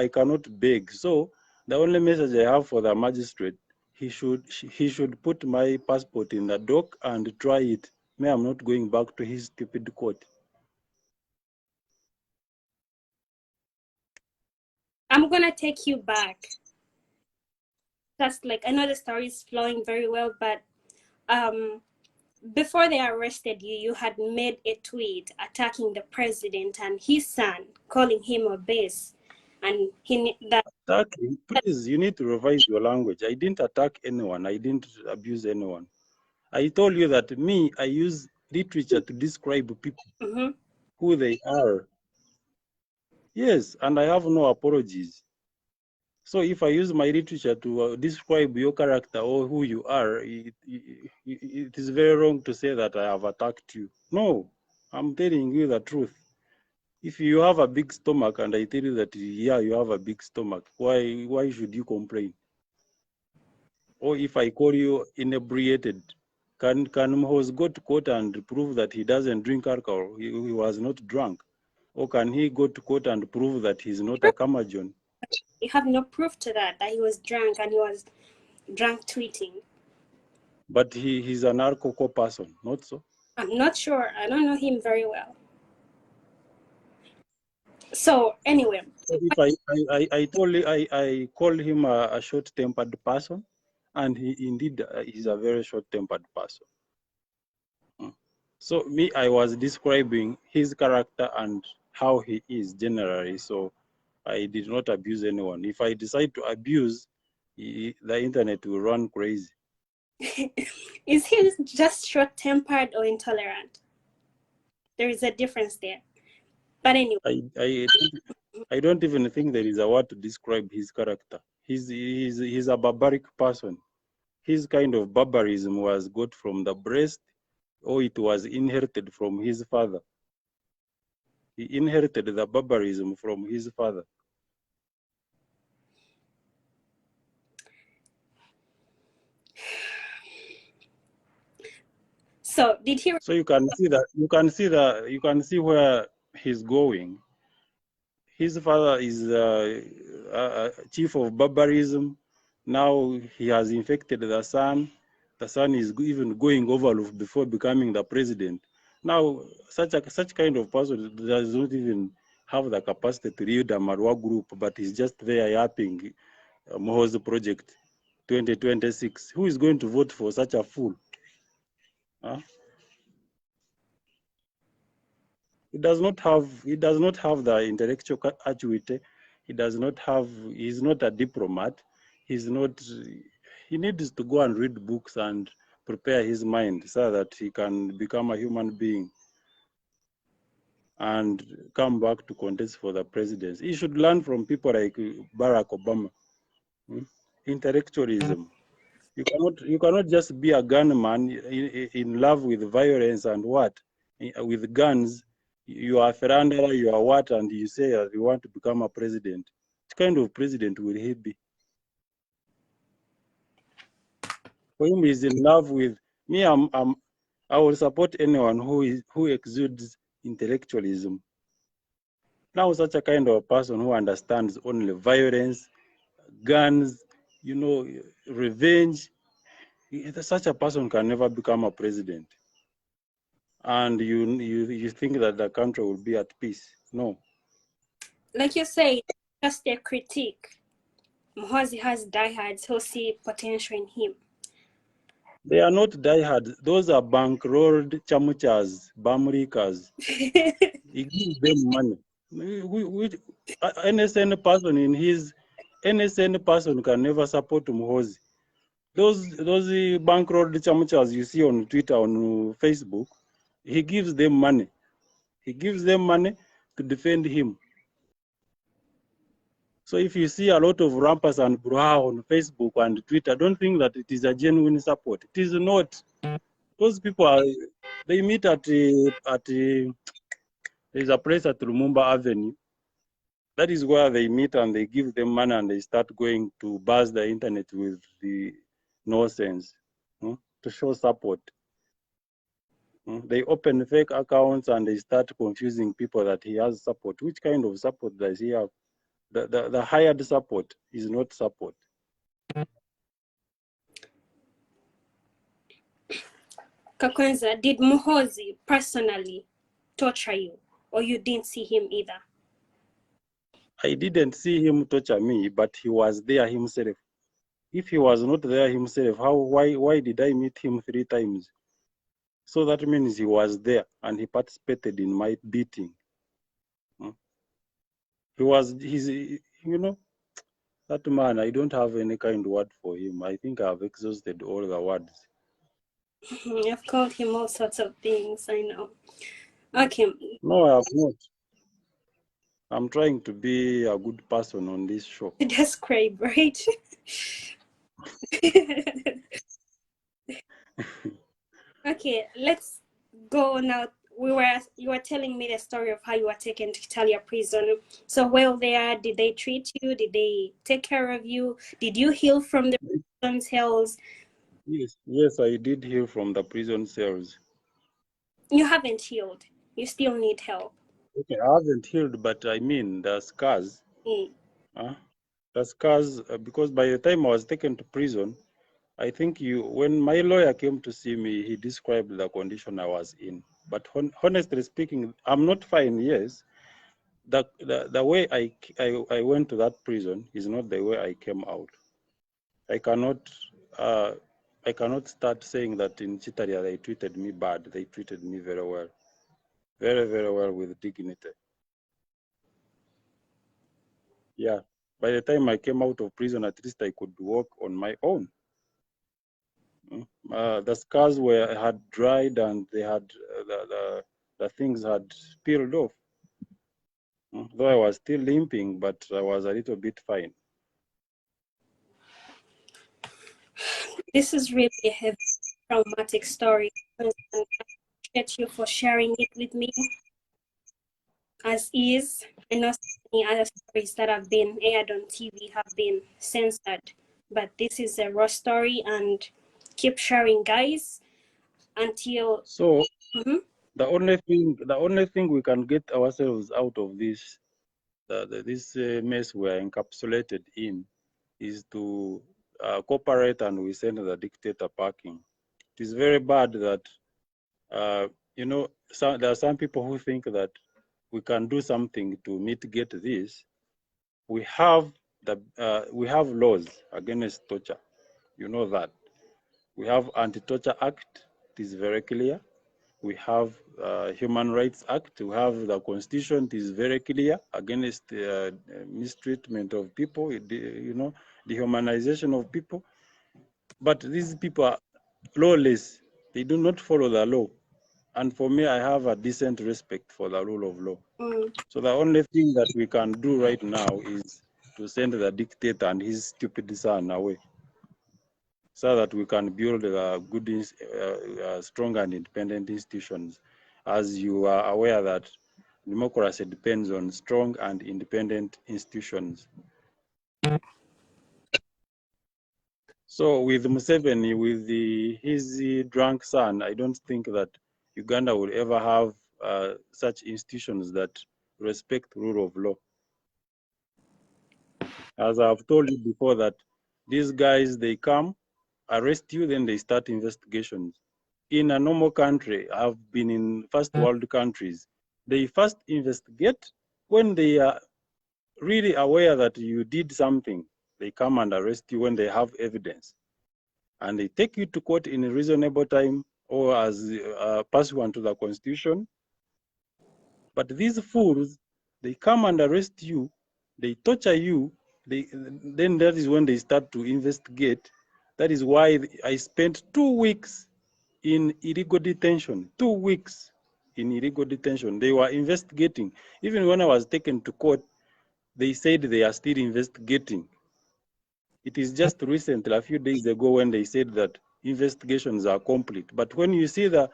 cannot beg. So the only message I have for the magistrate, he should put my passport in the dock and try it. Me, I'm not going back to his stupid court. I'm gonna take you back. That's like, I know the story is flowing very well, but before they arrested you, you had made a tweet attacking the president and his son, calling him a beast. And attacking, please, you need to revise your language. I didn't attack anyone. I didn't abuse anyone. I told you that I use literature to describe people, who they are. Yes, and I have no apologies. So if I use my literature to describe your character or who you are, it is very wrong to say that I have attacked you. No, I'm telling you the truth. If you have a big stomach and I tell you that, yeah, you have a big stomach, why should you complain? Or if I call you inebriated, can Mhos go to court and prove that he doesn't drink alcohol, he was not drunk? Or can he go to court and prove that he's not a curmudgeon? You have no proof to that he was drunk and he was drunk tweeting. But he's an alcohol person, not so? I'm not sure. I don't know him very well. So anyway, if I called him a short-tempered person, and he indeed is a very short-tempered person. So I was describing his character and how he is generally. So I did not abuse anyone. If I decide to abuse, the internet will run crazy. Is he just short-tempered or intolerant? There is a difference there. But anyway, I don't even think there is a word to describe his character. He's a barbaric person. His kind of barbarism was got from the breast, or it was inherited from his father. He inherited the barbarism from his father. So did he? So you can see where he's going. His father is a chief of barbarism. Now he has infected the son. The son is even going overloaf before becoming the president. Now, such kind of person does not even have the capacity to lead a Marwa group, but he's just there yapping Moho's project 2026. Who is going to vote for such a fool? Huh? He does not have the intellectual acuity. He's not a diplomat. He needs to go and read books and prepare his mind so that he can become a human being and come back to contest for the presidency. He should learn from people like Barack Obama. Intellectualism. You cannot just be a gunman in love with violence and what? With guns. You are a Ferrandera, you are what, and you say you want to become a president. What kind of president will he be? For him, he's in love with me. I will support anyone who exudes intellectualism. Now, such a kind of person who understands only violence, guns, revenge, such a person can never become a president. And you think that the country will be at peace? No. Like you say, just a critique. Mhozi has diehards who see potential in him. They are not diehards. Those are bankrolled chamuchas, bamrikas. He gives them money. NSN person in his any sane person can never support Muhozi. Those bankrolled chamuchas you see on Twitter, on Facebook, he gives them money. He gives them money to defend him. So if you see a lot of rampers and brouhaha on Facebook and Twitter, don't think that it is a genuine support. It is not. Those people are, they meet at there's a place at Lumumba Avenue. That is where they meet and they give them money and they start going to buzz the internet with the nonsense to show support. They open fake accounts and they start confusing people that he has support. Which kind of support does he have? The hired support is not support. Kakwenza, did Muhozi personally torture you, or you didn't see him either? I didn't see him torture me, but he was there himself. If he was not there himself, why did I meet him 3 times? So that means he was there and he participated in my beating. He's, you know, that man, I don't have any kind word for him. I think I've exhausted all the words. I've called him all sorts of things, I know. Okay. No, I have not. I'm trying to be a good person on this show. Describe, right? Okay, let's go now. You were telling me the story of how you were taken to Italia prison. So while there, did they treat you? Did they take care of you? Did you heal from the prison cells? Yes, I did heal from the prison cells. You haven't healed. You still need help. Okay, I haven't healed, but I mean the scars. The scars, because by the time I was taken to prison, I think when my lawyer came to see me, he described the condition I was in. But honestly speaking, I'm not fine, yes. The way I went to that prison is not the way I came out. I cannot start saying that in Chitaria they treated me bad. They treated me very well. Very, very well, with dignity. Yeah. By the time I came out of prison, at least I could walk on my own. The scars had dried and they had the things had peeled off. Though I was still limping, but I was a little bit fine. This is really a heavy, traumatic story. And I appreciate you for sharing it with me. As is, I know many other stories that have been aired on TV have been censored, but this is a raw story, and keep sharing, guys, until. So the only thing we can get ourselves out of this this mess we're encapsulated in is to cooperate, and we send the dictator packing. It is very bad that there are some people who think that we can do something to mitigate this. We have laws against torture. You know that. We have Anti-Torture Act. It is very clear. We have Human Rights Act. We have the Constitution. It is very clear against mistreatment of people, dehumanization of people. But these people are lawless. They do not follow the law. And for me, I have a decent respect for the rule of law. So the only thing that we can do right now is to send the dictator and his stupid son away, so that we can build good, strong and independent institutions. As you are aware that democracy depends on strong and independent institutions. So with Museveni, with his drunk son, I don't think that Uganda will ever have such institutions that respect rule of law. As I've told you before, that these guys, they come, arrest you, then they start investigations. In a normal country, I've been in first world countries, they first investigate when they are really aware that you did something. They come and arrest you when they have evidence. And they take you to court in a reasonable time, or as pursuant to the Constitution. But these fools, they come and arrest you, they torture you, then that is when they start to investigate. That is why I spent 2 weeks in illegal detention. 2 weeks in illegal detention. They were investigating. Even when I was taken to court, they said they are still investigating. It is just recently, a few days ago, when they said that investigations are complete. But when you see the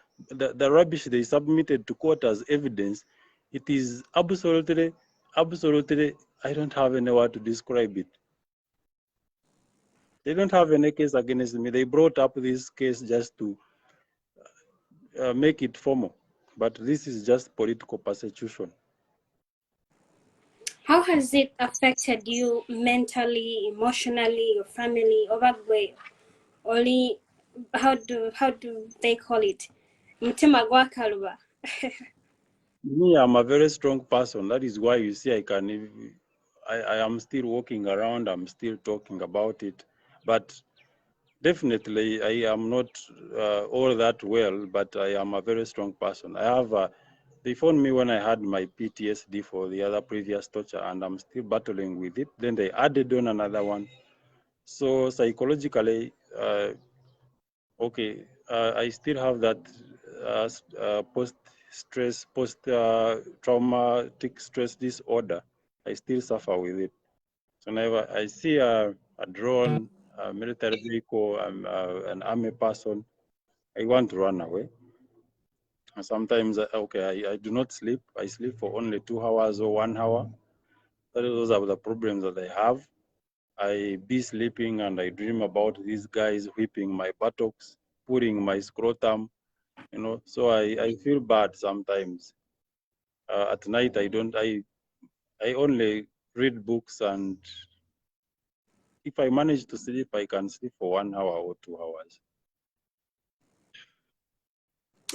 rubbish they submitted to court as evidence, it is absolutely, I don't have any word to describe it. They don't have any case against me. They brought up this case just to make it formal. But this is just political persecution. How has it affected you mentally, emotionally, your family, Obagwe? Only how do they call it? Mutima gwa kaluba. Me, I'm a very strong person. That is why you see I am still walking around. I'm still talking about it. But definitely, I am not all that well, but I am a very strong person. They phoned me when I had my PTSD for the other previous torture, and I'm still battling with it. Then they added on another one. So psychologically, okay, I still have that post-traumatic stress disorder. I still suffer with it. So whenever I see a drone, a military vehicle, an army person, I want to run away. And sometimes, okay, I do not sleep. I sleep for only 2 hours or 1 hour. Those are the problems that I have. I be sleeping and I dream about these guys whipping my buttocks, putting my scrotum, so I feel bad sometimes. At night, I only read books, and if I manage to sleep, I can sleep for 1 hour or 2 hours.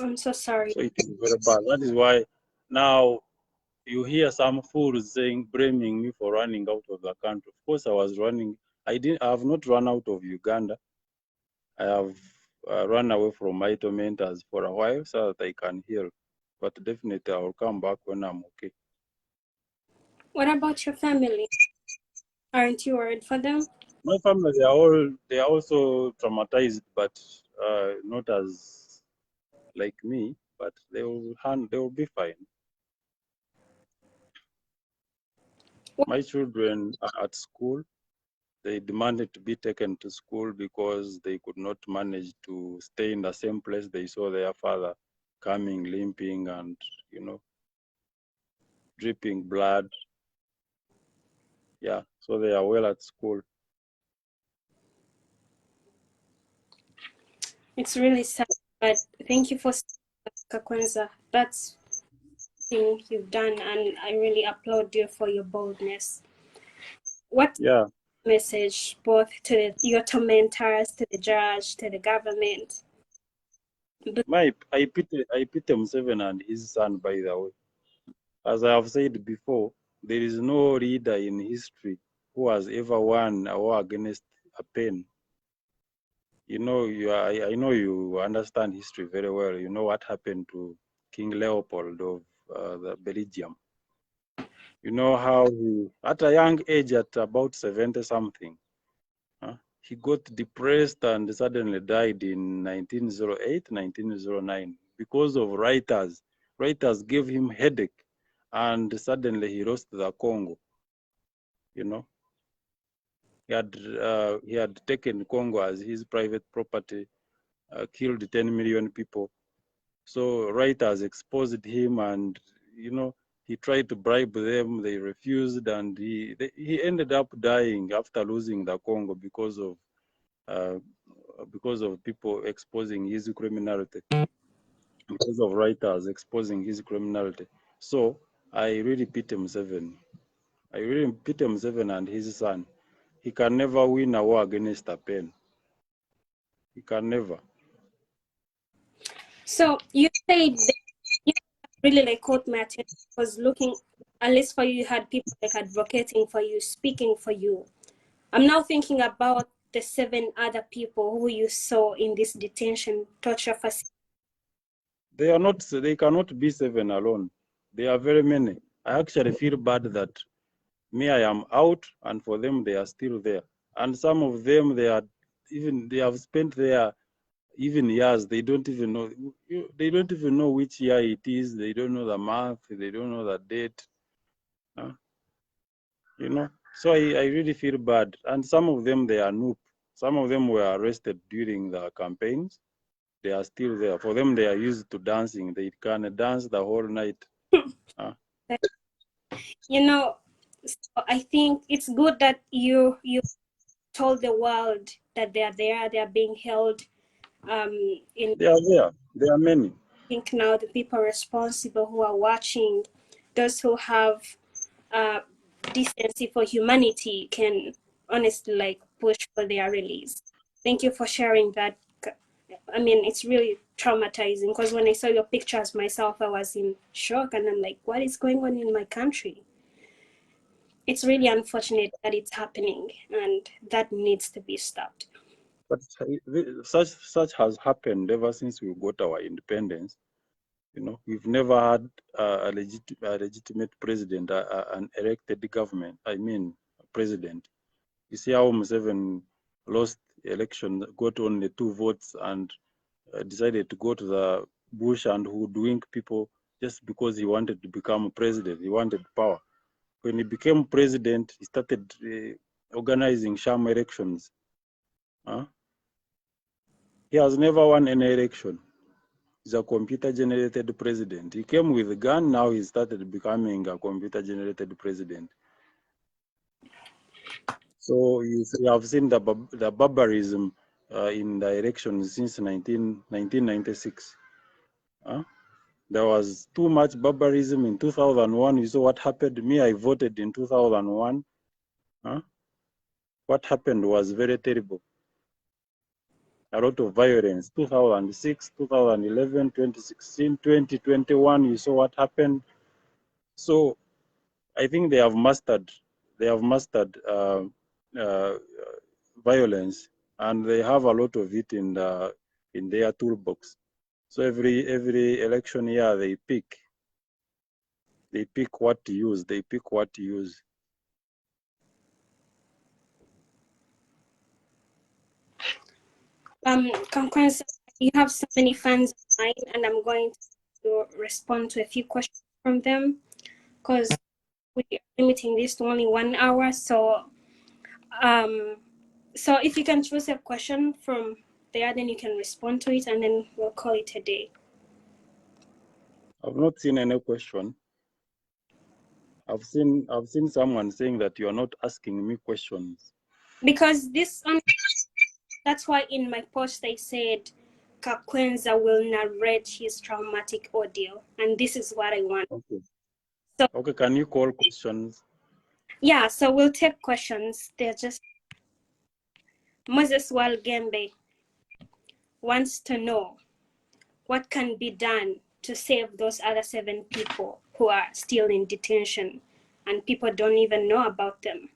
I'm so sorry. So it is very bad. That is why now you hear some fools blaming me for running out of the country. Of course, I was running. I have not run out of Uganda. I have run away from my tormentors for a while so that I can heal. But definitely, I will come back when I'm okay. What about your family? Aren't you worried for them? My family, they are also traumatized, but not as like me. But they will be fine. My children are at school. They demanded to be taken to school because they could not manage to stay in the same place. They saw their father coming, limping, and dripping blood. Yeah, so they are well at school. It's really sad, but thank you for kakwenza. That's thing you've done, and I really applaud you for your boldness. What message both to your tormentors, to the judge, to the government? I pity Museveni and his son, by the way. As I have said before, there is no leader in history who has ever won a war against a pen. I know you understand history very well. You know what happened to King Leopold of the Belgium. You know how at a young age, at about 70 something, he got depressed and suddenly died in 1908, 1909 because of writers. Writers gave him headache, and suddenly he lost the Congo. He had taken Congo as his private property, killed 10 million people. So writers exposed him, and he tried to bribe them. They refused, and he ended up dying after losing the Congo because of people exposing his criminality, because of writers exposing his criminality. So I really pity Museveni. I really pity Museveni and his son. He can never win a war against a pen. He can never. So you said that you really like caught my attention. Was looking, at least for you had people like advocating for you, speaking for you. I'm now thinking about the 7 other people who you saw in this detention torture facility. They cannot be 7 alone. There are very many. I actually feel bad that Me, I am out, and for them, they are still there. And some of them, they have spent there even years. They don't even know. They don't even know which year it is. They don't know the month. They don't know the date. You know. So I really feel bad. And some of them, they are noob. Some of them were arrested during the campaigns. They are still there. For them, they are used to dancing. They can dance the whole night. You know, so I think it's good that you told the world that they are there, they are being held. They are there. There are many. I think now the people responsible who are watching, those who have decency for humanity, can honestly like push for their release. Thank you for sharing that. I mean, it's really traumatizing because when I saw your pictures myself, I was in shock and I'm like, what is going on in my country? It's really unfortunate that it's happening and that needs to be stopped. But such has happened ever since we got our independence. You know, we've never had a legitimate president, an elected government. I mean, president. You see how Museveni lost election, got only 2 votes, and decided to go to the bush and hoodwink people just because he wanted to become president. He wanted power. When he became president, he started organizing sham elections. He has never won any election. He's a computer-generated president. He came with a gun, now he started becoming a computer-generated president. So you have seen the barbarism in the elections since 1996. There was too much barbarism in 2001. You saw what happened. Me, I voted in 2001. What happened was very terrible. A lot of violence. 2006, 2011, 2016, 2021, you saw what happened. So I think they have mastered violence, and they have a lot of it in their toolbox. So every election year they pick what to use. They pick what to use. Kakwenza, you have so many fans online, and I'm going to respond to a few questions from them because we are limiting this to only 1 hour. So, so if you can choose a question from there, then you can respond to it, and then we'll call it a day. I've not seen any question. I've seen someone saying that you are not asking me questions. Because that's why in my post I said Kakwenza will narrate his traumatic ordeal, and this is what I want. Okay. So, okay, can you call questions? Yeah, so we'll take questions. They're just Moses Walgembe wants to know what can be done to save those other 7 people who are still in detention and people don't even know about them.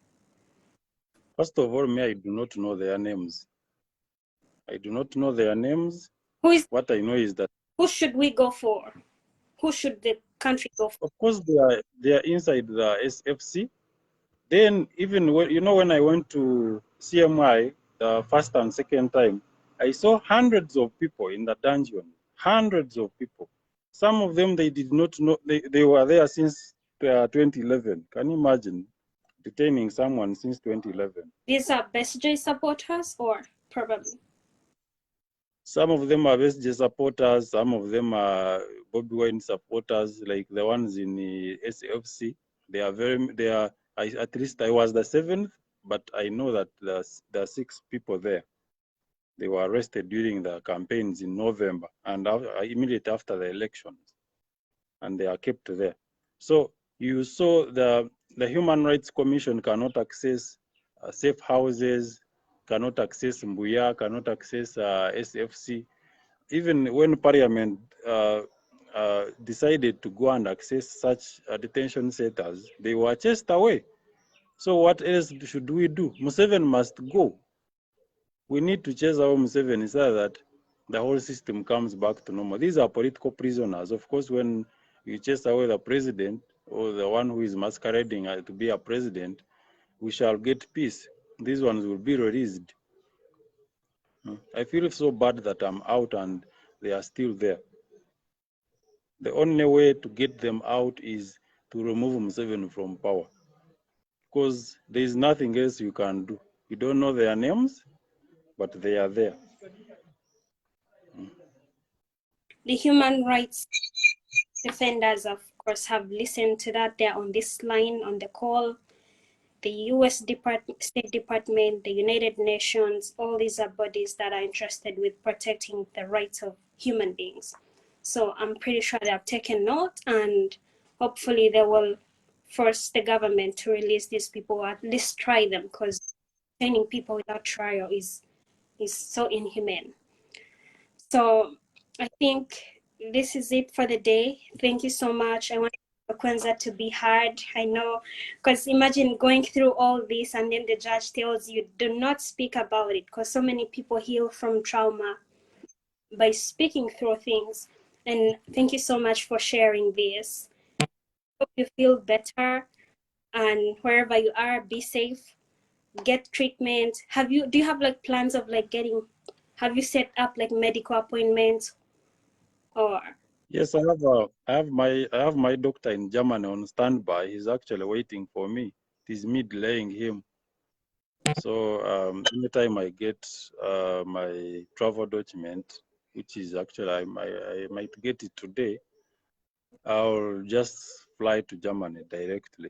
First of all, I do not know their names. I do not know their names. What I know is that. Who should we go for? Who should the country go for? Of course, they are inside the SFC. Then even when I went to CMI the first and second time, I saw hundreds of people in the dungeon. Hundreds of people. Some of them they did not know they were there since 2011. Can you imagine detaining someone since 2011? These are BSJ supporters, or probably? Some of them are BSJ supporters. Some of them are Bobby Wine supporters, like the ones in the SFC. At least I was the 7th, but I know that there are 6 people there. They were arrested during the campaigns in November and immediately after the elections, and they are kept there. So you saw the Human Rights Commission cannot access safe houses, cannot access Mbuya, cannot access SFC. Even when Parliament decided to go and access such detention centers, they were chased away. So what else should we do? Museveni must go. We need to chase away Museveni so that the whole system comes back to normal. These are political prisoners. Of course, when you chase away the president, or the one who is masquerading to be a president, we shall get peace. These ones will be released. I feel so bad that I'm out and they are still there. The only way to get them out is to remove Museveni from power, because there is nothing else you can do. You don't know their names, but they are there. The human rights defenders, of course, have listened to that. They're on this line, on the call. The US State Department, the United Nations, all these are bodies that are interested with protecting the rights of human beings. So I'm pretty sure they have taken note, and hopefully they will force the government to release these people, or at least try them, because detaining people without trial is so inhumane. So I think this is it for the day. Thank you so much. I want kakwenza to be heard. I know, because imagine going through all this and then the judge tells you do not speak about it, because so many people heal from trauma by speaking through things. And thank you so much for sharing this. Hope you feel better, and wherever you are, be safe, get treatment. Do you have like plans of like have you set up like medical appointments or? Yes, I have my doctor in Germany on standby. He's actually waiting for me. It is me delaying him. So anytime I get my travel document, which is actually I might get it today, I'll just fly to Germany directly.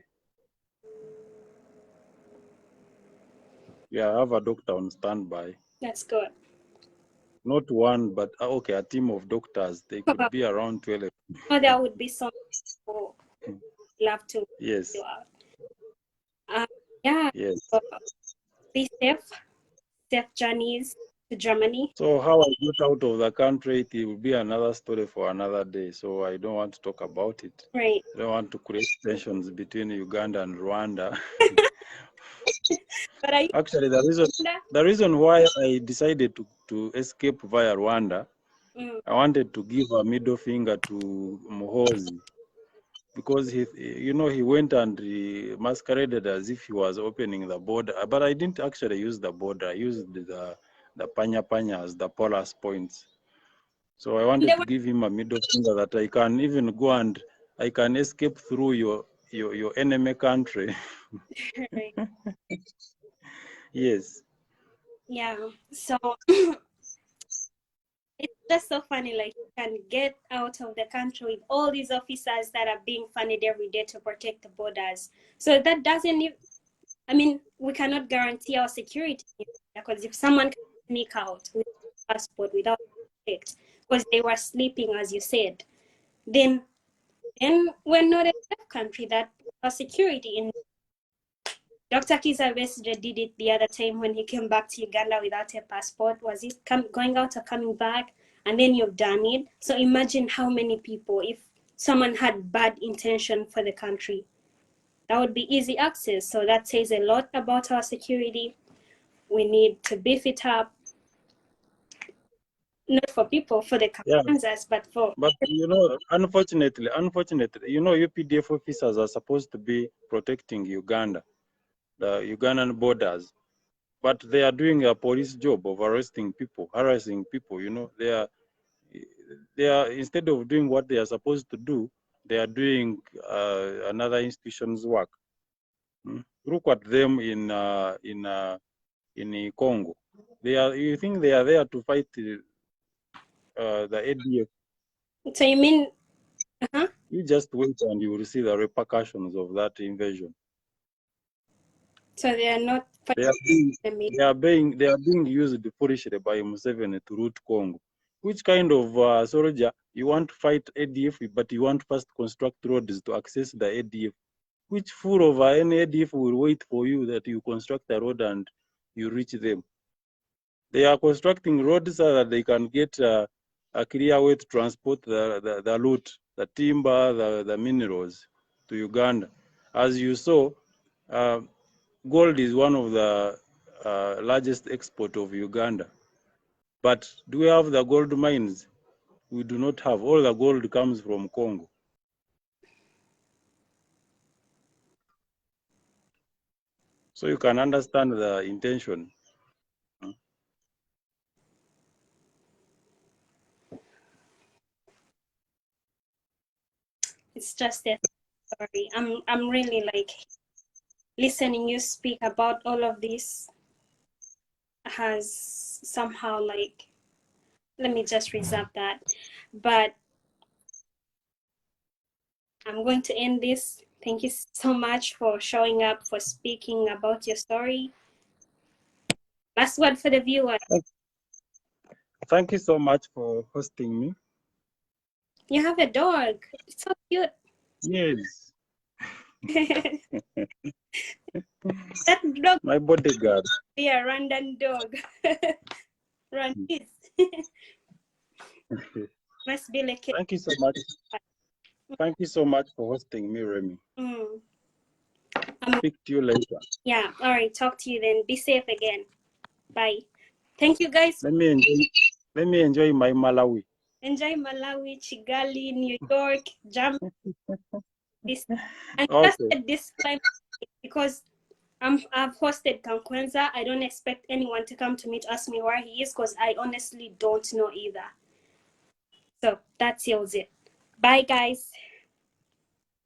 Yeah, I have a doctor on standby. That's good. Not one, but okay, a team of doctors. They could be around 12. Oh, there would be some people love to Yes. do out. Yeah. Yes. So be safe journeys to Germany. So how I got out of the country, it will be another story for another day. So I don't want to talk about it. Right. I don't want to create tensions between Uganda and Rwanda. But Actually, the reason why I decided to escape via Rwanda, I wanted to give a middle finger to Muhoozi, because he went and he masqueraded as if he was opening the border. But I didn't actually use the border. I used the panya as the Polaris points. So I wanted to give him a middle finger that I can even go and I can escape through your enemy country. Yes. Yeah. So it's just so funny, like you can get out of the country with all these officers that are being funded every day to protect the borders. So that doesn't even, I mean, we cannot guarantee our security, because if someone can sneak out with a passport without checked, because they were sleeping, as you said, then we're not a safe country. That our security in Dr. Kizza Besigye did it the other time when he came back to Uganda without a passport. Was he going out or coming back? And then you've done it. So imagine how many people, if someone had bad intention for the country, that would be easy access. So that says a lot about our security. We need to beef it up, not for people, for the Kansas, but for. But unfortunately, UPDF officers are supposed to be protecting Uganda, the Ugandan borders, but they are doing a police job of arresting people, harassing people. They are instead of doing what they are supposed to do, they are doing another institution's work. Look at them in Congo. You think they are there to fight the ADF? So you mean? You just wait and you will see the repercussions of that invasion. So they are not. They are being used foolishly by Museveni to root Congo. Which kind of soldier you want to fight ADF, but you want first construct roads to access the ADF? Which fool of any ADF will wait for you that you construct a road and you reach them? They are constructing roads so that they can get a clear way to transport the loot, the timber, the minerals to Uganda. As you saw, gold is one of the largest export of Uganda. But do we have the gold mines? We do not have. All the gold comes from Congo. So you can understand the intention. It's just a story. I'm really like listening you speak about all of this has somehow like, let me just reserve that. But I'm going to end this. Thank you so much for showing up, for speaking about your story. Last word for the viewers. Thank you so much for hosting me. You have a dog. It's so cute. Yes. That dog My bodyguard. be a random dog. Randis. Must be like Thank you so much. Thank you so much for hosting me, Remy. Speak to you later. Yeah, all right. Talk to you then. Be safe again. Bye. Thank you guys. Let me enjoy my Malawi. Enjoy Malawi, Chigali, New York, Jam. This and Okay. just a disclaimer because I've hosted kakwenza. I don't expect anyone to come to me to ask me where he is because I honestly don't know either. So that seals it. Bye, guys.